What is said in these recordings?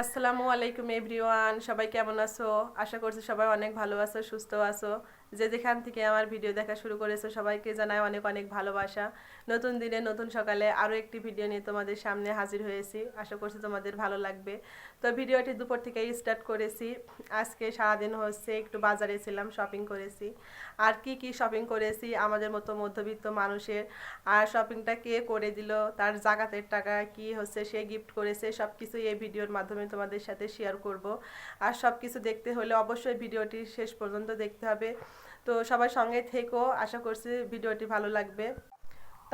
আসসালামু আলাইকুম এভরিওয়ান, সবাই কেমন আছো? আশা করছি সবাই অনেক ভালো আছো, সুস্থ আছো। যে যেখান থেকে আমার ভিডিও দেখা শুরু করেছো সবাইকে জানাই অনেক অনেক ভালোবাসা। নতুন দিনে নতুন সকালে আরও একটি ভিডিও নিয়ে তোমাদের সামনে হাজির হয়েছি। আশা করছি তোমাদের ভালো লাগবে। তো ভিডিওটি দুপুর থেকেই স্টার্ট করেছি। আজকে সারাদিন হচ্ছে একটু বাজারে ছিলাম, শপিং করেছি। আর কি কি শপিং করেছি আমাদের মতো মধ্যবিত্ত মানুষের, আর শপিংটা কে করে দিল, তার জাকাতের টাকা কি হচ্ছে সে গিফট করেছে, সব কিছুই এই ভিডিওর মাধ্যমে তোমাদের সাথে শেয়ার করব। আর সব কিছু দেখতে হলে অবশ্যই ভিডিওটি শেষ পর্যন্ত দেখতে হবে। তো সবাই সঙ্গে থেকো, আশা করছি ভিডিওটি ভালো লাগবে।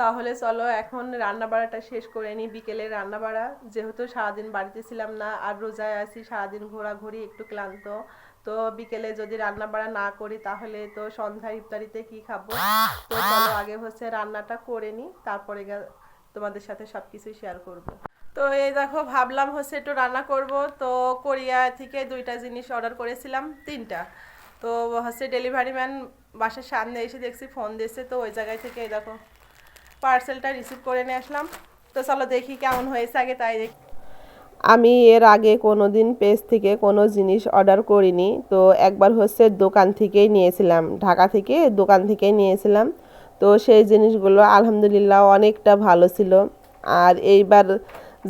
তাহলে চলো এখন রান্না বাড়াটা শেষ করে নিই। বিকেলে রান্না বাড়া, যেহেতু সারাদিন বাড়িতে ছিলাম না আর রোজায় আছি, সারাদিন ঘোরাঘুরি একটু ক্লান্ত। তো বিকেলে যদি রান্না বাড়া না করি তাহলে তো সন্ধ্যা ইফতারিতে কি খাবো। তো চলো আগে হচ্ছে রান্নাটা করে নিই, তারপরে তোমাদের সাথে সব কিছুই শেয়ার করব। তো এই দেখো, ভাবলাম হচ্ছে একটু রান্না করব। তো কোরিয়া থেকে দুইটা জিনিস অর্ডার করেছিলাম, তিনটা। তো হচ্ছে ডেলিভারি ম্যান বাসার সামনে এসে দেখছি ফোন দিয়েছে, তো ওই জায়গায় থেকে এই দেখো পার্সেলটা রিসিভ করে নিয়ে আসলাম। তো চলো দেখি কেমন হয়েছে আগে তাই দেখি। আমি এর আগে কোনো দিন পেজ থেকে কোনো জিনিস অর্ডার করিনি। তো একবার হচ্ছে দোকান থেকেই নিয়েছিলাম, ঢাকা থেকে দোকান থেকেই নিয়েছিলাম। তো সেই জিনিসগুলো আলহামদুলিল্লাহ অনেকটা ভালো ছিল। আর এইবার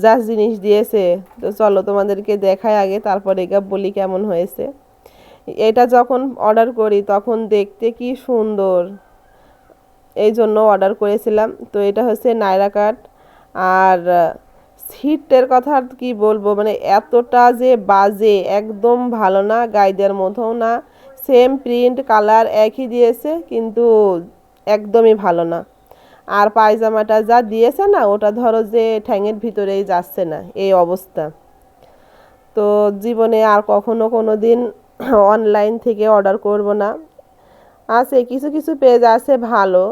যা জিনিস দিয়েছে, তো চলো তোমাদেরকে দেখাই আগে, তারপরে এটা বলি কেমন হয়েছে। এটা যখন অর্ডার করি তখন দেখতে কি সুন্দর, এই জন্য অর্ডার করেছিলাম। তো এটা হচ্ছে নায়রা কাট। আর সিটের কথা আর কি বলবো, মানে এতটা যে বাজে, একদম ভালো না, গায়ে দেওয়ার মতোও না। সেম প্রিন্ট কালার একই দিয়েছে, কিন্তু একদমই ভালো না। আর পায়জামাটা যা দিয়েছে না, ওটা ধরো যে ঠ্যাঙের ভিতরেই যাচ্ছে না, এই অবস্থা। তো জীবনে আর কখনো কোনো দিন অনলাইন থেকে অর্ডার করব না। আছে কিছু কিছু পেজ আছে ভালো,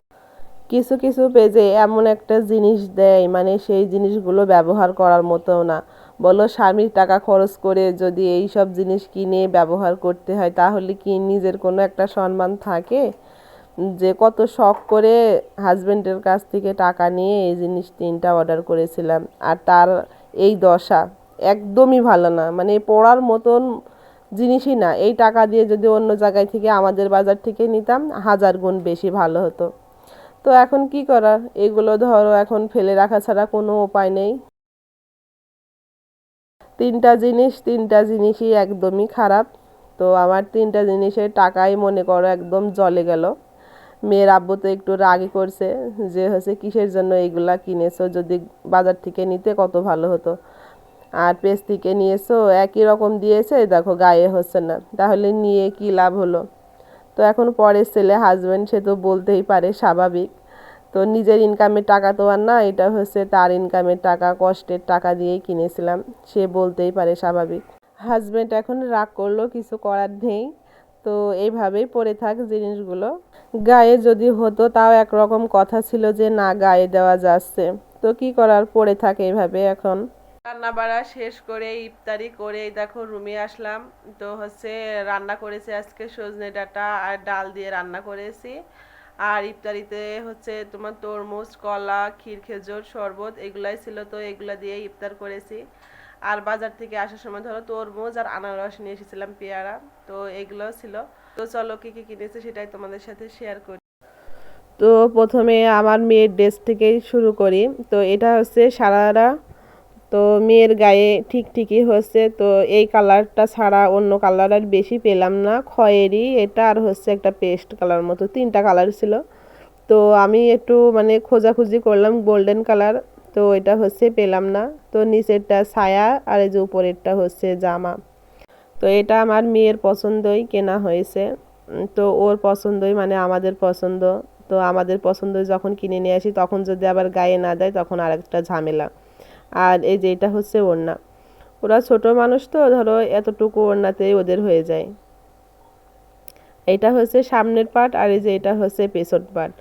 কিছু কিছু পেজে এমন একটা জিনিস দেয়, মানে সেই জিনিসগুলো ব্যবহার করার মতো না। বলো, স্বামীর টাকা খরচ করে যদি এই সব জিনিস কিনে ব্যবহার করতে হয়, তাহলে কি নিজের কোনো একটা সম্মান থাকে? যে কত শখ করে হাজবেন্ডের কাছ থেকে টাকা নিয়ে এই জিনিস তিনটা অর্ডার করেছিলাম, আর তার এই দশা। একদমই ভালো না, মানে পড়ার মতন জিনিসই না। এই টাকা দিয়ে যদি অন্য জায়গায় থেকে আমাদের বাজার থেকে নিতাম, হাজার গুণ বেশি ভালো হতো। তো এখন কি করার, এগুলো ধরো এখন ফেলে রাখা ছাড়া কোনো উপায় নেই। তিনটা জিনিসই একদমই খারাপ। তো আমার তিনটা জিনিসের টাকাই মনে করো একদম জলে গেল। মেয়ের আব্বু তো একটু রাগই করছে, যে হচ্ছে কিসের জন্য এইগুলা কিনেছো, যদি বাজার থেকে নিতে কত ভালো হতো। আর পেজ থেকে নিয়েছো, একই রকম দিয়েছে, দেখো গায়ে হচ্ছে না, তাহলে নিয়ে কি লাভ হলো? তো এখন পরের ছেলে হাজব্যান্ড, সে তো বলতেই পারে, স্বাভাবিক। তো নিজের ইনকামের টাকা তো আর না, এটা হচ্ছে তার ইনকামের টাকা, কষ্টের টাকা দিয়েই কিনেছিলাম, সে বলতেই পারে, স্বাভাবিক। হাজব্যান্ড এখন রাগ করলো, কিছু করার নেই। তো এইভাবেই পড়ে থাক জিনিসগুলো। গায়ে যদি হতো তাও একরকম কথা ছিল, যে না গায়ে দেওয়া যাচ্ছে। তো কি করার, পড়ে থাকে এইভাবে এখন। রান্না বাড়া শেষ করে ইফতারি করে দেখো রুমে আসলাম। তো হচ্ছে রান্না করেছি আজকে সজনে ডাঁটা আর ডাল দিয়ে রান্না করেছি। আর ইফতারিতে হচ্ছে তোমার তরমুজ, কলা, ক্ষীর, খেজুর, শরবত এগুলাই ছিল, তো এগুলা দিয়ে ইফতার করেছি। আর বাজার থেকে আসার সময় ধরো তরমুজ আর আনারস নিয়ে এসেছিলাম, পেয়ারা। তো এগুলো ছিল। তো চলো কি কি কিনেছি সেটাই তোমাদের সাথে শেয়ার করি। তো প্রথমে আমার মেয়ের ড্রেস থেকেই শুরু করি। তো এটা হচ্ছে সারারা। তো মেয়ের গায়ে ঠিক ঠিকই হচ্ছে। তো এই কালারটা ছাড়া অন্য কালার আর বেশি পেলাম না, খয়েরি এটা আর হচ্ছে একটা পেস্ট কালার মতো, তিনটা কালার ছিল। তো আমি একটু মানে খোঁজাখুঁজি করলাম গোল্ডেন কালার, তো এটা হচ্ছে পেলাম না। তো নিচেরটা ছায়া আর এই যে উপরেরটা হচ্ছে জামা। তো এটা আমার মেয়ের পছন্দই কেনা হয়েছে। তো ওর পছন্দই মানে আমাদের পছন্দ। তো আমাদের পছন্দ যখন কিনে নিয়ে আসি, তখন যদি আবার গায়ে না দেয় তখন আরেকটা ঝামেলা। আর এই যে এটা হচ্ছে ওড়না। ওরা ছোট মানুষ, তো ধরো এতটুকু ওড়নাতেই ওদের হয়ে যায়। এটা হচ্ছে সামনের পার্ট, আর এই যে এটা হচ্ছে পেছন পার্ট।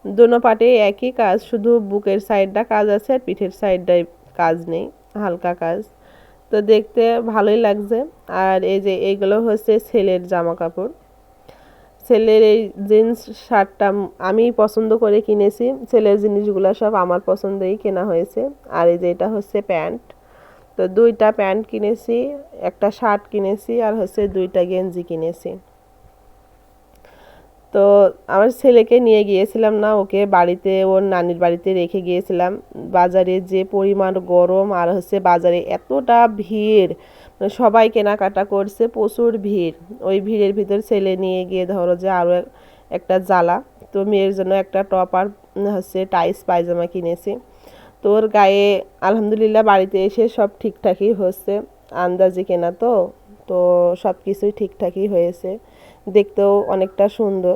দোনো পার্টে একই কাজ, শুধু বুকের সাইডটা কাজ আছে আর পিঠের সাইডটায় কাজ নেই, হালকা কাজ। তো দেখতে ভালোই লাগছে। আর এই যে এইগুলো হচ্ছে ছেলের জামা কাপড়। ছেলের এই জিন্স শার্টটা আমি পছন্দ করে কিনেছি, ছেলের জিনিসগুলো সব আমার পছন্দই কেনা হয়েছে। আর এই যে এটা হচ্ছে প্যান্ট। তো তো 2টা প্যান্ট কিনেছি, একটা শার্ট কিনেছি, আর হচ্ছে 2টা গেঞ্জি কিনেছি। তো আমার ছেলেকে নিয়ে গিয়েছিলাম না, ওকে বাড়িতে, ওর নানির বাড়িতে রেখে গিয়েছিলাম। বাজারে যে পরিমাণ গরম, আর হচ্ছে বাজারে এতটা ভিড়, মানে সবাই কেনাকাটা করছে, প্রচুর ভিড়। ওই ভিড়ের ভিতর ছেলে নিয়ে গিয়ে ধরো যে আরও একটা জ্বালা। তো মেয়ের জন্য একটা টপ আর হচ্ছে টাইস পায়জামা কিনেছি। তো ওর গায়ে আলহামদুলিল্লাহ বাড়িতে এসে সব ঠিকঠাকই হচ্ছে, আন্দাজে কেনা তো, তো সব কিছুই ঠিকঠাকই হয়েছে, দেখতেও অনেকটা সুন্দর।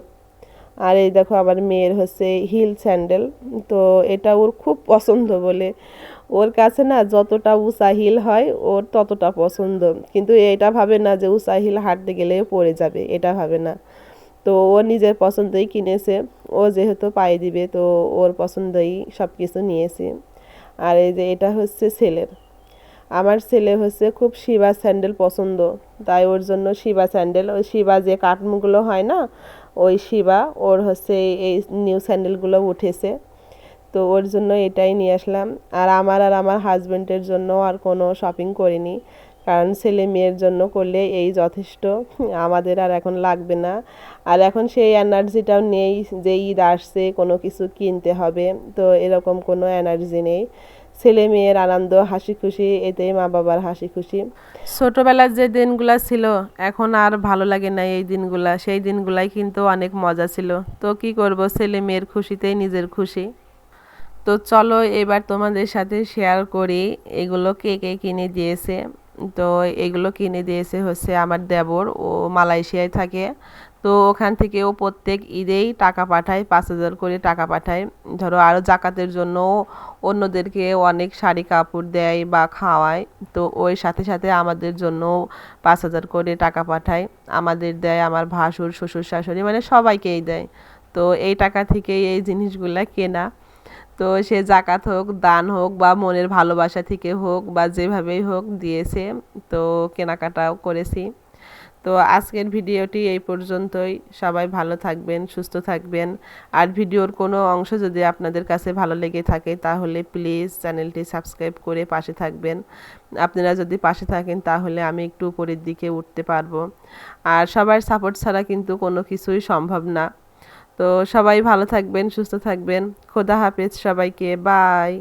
আর এই দেখো আবার মেয়ের হচ্ছে হিল স্যান্ডেল, তো এটা ওর খুব পছন্দ বলে, ওর কাছে না যতটা উঁচা হিল হয় ওর ততটা পছন্দ। কিন্তু এটা ভাবে না যে উঁচা হিল হাঁটতে গেলে পড়ে যাবে, এটা ভাবে না। তো ও নিজের পছন্দই কিনেছে, ও যেহেতু পায়ে দিবে তো ওর পছন্দই সব কিছু নিয়েছি। আর এই যে এটা হচ্ছে ছেলের, আমার ছেলে হচ্ছে খুব শিবা স্যান্ডেল পছন্দ, তাই ওর জন্য শিবা স্যান্ডেল, ওই শিবা যে কার্টুনগুলো হয় না, ওই শিবা ওর হচ্ছে এই নিউ স্যান্ডেলগুলো উঠেছে, তো ওর জন্য এটাই নিয়ে আসলাম। আর আমার হাজব্যান্ডের জন্য আর কোনো শপিং করিনি, কারণ ছেলে মেয়ের জন্য করলে এই যথেষ্ট, আমাদের আর এখন লাগবে না। আর এখন সেই এনার্জিটাও নেই যে ঈদ আসছে কোনো কিছু কিনতে হবে, তো এরকম কোনো এনার্জি নেই। ছেলে মেয়ের আনন্দ হাসি খুশি, এতেই মা বাবার হাসি খুশি। ছোটবেলার যে দিনগুলা ছিল এখন আর ভালো লাগে না এই দিনগুলা, সেই দিনগুলাই কিন্তু অনেক মজা ছিল। তো কি করব, ছেলে মেয়ের খুশিতেই নিজের খুশি। তো চলো এবার তোমাদের সাথে শেয়ার করি এগুলো কে কে কিনে দিয়েছে। তো এগুলো কিনে দিয়েছে হচ্ছে আমার দেবর, ও মালয়েশিয়ায় থাকে। তো ওখান থেকে ও প্রত্যেক ঈদেই টাকা পাঠায়, 5,000 করে টাকা পাঠায়। ধরো আরও জাকাতের জন্য অন্যদেরকে অনেক শাড়ি কাপড় দেয় বা খাওয়ায়। তো ওই সাথে সাথে আমাদের জন্য 5,000 করে টাকা পাঠায়, আমাদের দেয়, আমার ভাসুর শ্বশুর শাশুড়ি মানে সবাইকেই দেয়। তো এই টাকা থেকেই এই জিনিসগুলা কেনা। তো সে জাকাত হোক, দান হোক, বা মনের ভালোবাসা থেকে হোক, বা যেভাবেই হোক দিয়েছে, তো কেনাকাটাও করেছি। তো আজকের ভিডিওটি এই পর্যন্তই, সবাই ভালো থাকবেন, সুস্থ থাকবেন। আর ভিডিওর কোনো অংশ যদি আপনাদের কাছে ভালো লেগে থাকে তাহলে প্লিজ চ্যানেলটি সাবস্ক্রাইব করে পাশে থাকবেন। আপনারা যদি পাশে থাকেন তাহলে আমি একটু উপরের দিকে উঠতে পারবো। আর সবার সাপোর্ট ছাড়া কিন্তু কোনো কিছুই সম্ভব না। তো সবাই ভালো থাকবেন, সুস্থ থাকবেন। খোদা হাফেজ সবাইকে, বাই।